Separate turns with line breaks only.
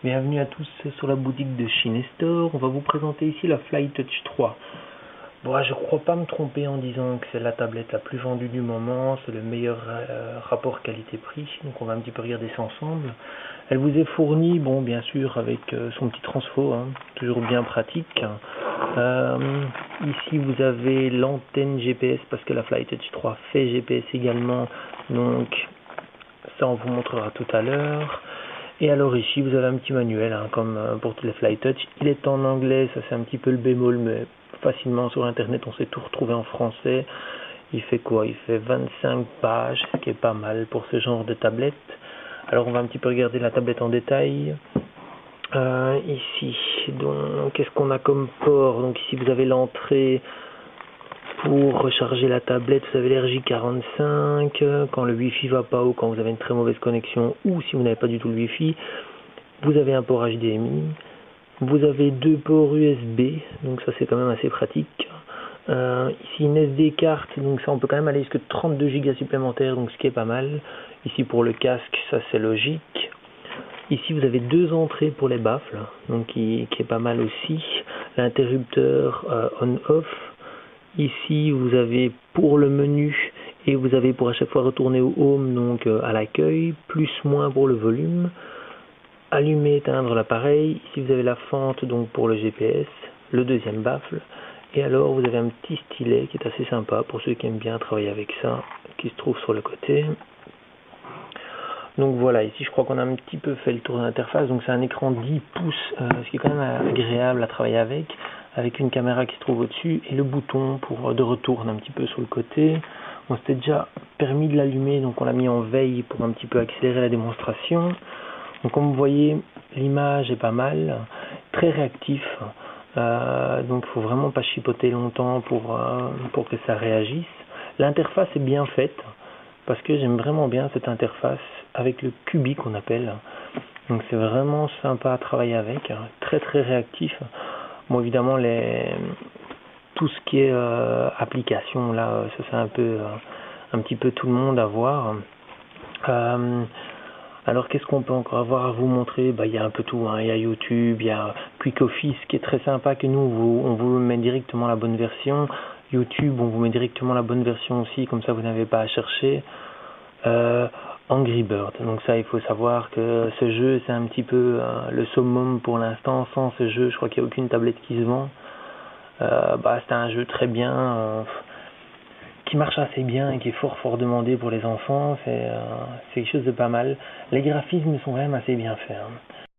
Bienvenue à tous sur la boutique de Shinestore. On va vous présenter ici la FlyTouch 3. Bon, je crois pas me tromper en disant que c'est la tablette la plus vendue du moment, c'est le meilleur rapport qualité-prix, donc on va un petit peu regarder ça ensemble. Elle vous est fournie, bon bien sûr, avec son petit transfo, toujours bien pratique. Ici vous avez l'antenne GPS, parce que la FlyTouch 3 fait GPS également, donc ça on vous montrera tout à l'heure. Et alors ici vous avez un petit manuel, comme pour tous les FlyTouch. Il est en anglais, ça c'est un petit peu le bémol, mais facilement sur internet on sait tout retrouver en français. Il fait quoi? Il fait 25 pages, ce qui est pas mal pour ce genre de tablette. Alors on va un petit peu regarder la tablette en détail. Ici, donc qu'est-ce qu'on a comme port? Donc ici vous avez l'entrée pour recharger la tablette, vous avez l'RJ45, quand le Wi-Fi va pas ou quand vous avez une très mauvaise connexion ou si vous n'avez pas du tout le Wi-Fi, vous avez un port HDMI, vous avez deux ports USB, donc ça c'est quand même assez pratique. Ici une SD carte, donc ça on peut quand même aller jusqu'à 32 Go supplémentaires, donc ce qui est pas mal. Ici pour le casque, ça c'est logique. Ici vous avez deux entrées pour les baffles, donc qui est pas mal aussi. L'interrupteur on-off. Ici, vous avez pour le menu et vous avez pour à chaque fois retourner au home, donc à l'accueil, plus moins pour le volume. Allumer, éteindre l'appareil. Ici, vous avez la fente donc pour le GPS, le deuxième baffle. Et alors, vous avez un petit stylet qui est assez sympa pour ceux qui aiment bien travailler avec ça, qui se trouve sur le côté. Donc voilà, ici je crois qu'on a un petit peu fait le tour de l'interface. Donc c'est un écran 10 pouces, ce qui est quand même agréable à travailler avec une caméra qui se trouve au-dessus et le bouton pour de retourne un petit peu sur le côté. On s'était déjà permis de l'allumer, donc on l'a mis en veille pour un petit peu accélérer la démonstration. Donc comme vous voyez, l'image est pas mal, très réactif. Donc il faut vraiment pas chipoter longtemps pour que ça réagisse. L'interface est bien faite, parce que j'aime vraiment bien cette interface avec le Cubi qu'on appelle. Donc c'est vraiment sympa à travailler avec, très très réactif. Bon évidemment tout ce qui est application là, ça c'est un petit peu tout le monde à voir. Alors qu'est-ce qu'on peut encore avoir à vous montrer? Il y a un peu tout, il y a YouTube, il y a Quick Office qui est très sympa, que nous on vous met directement la bonne version. YouTube, on vous met directement la bonne version aussi, comme ça vous n'avez pas à chercher. Angry Bird, donc ça il faut savoir que ce jeu c'est un petit peu le summum pour l'instant. Sans ce jeu je crois qu'il n'y a aucune tablette qui se vend. C'est un jeu très bien, qui marche assez bien et qui est fort demandé pour les enfants. C'est quelque chose de pas mal. Les graphismes sont quand même assez bien faits,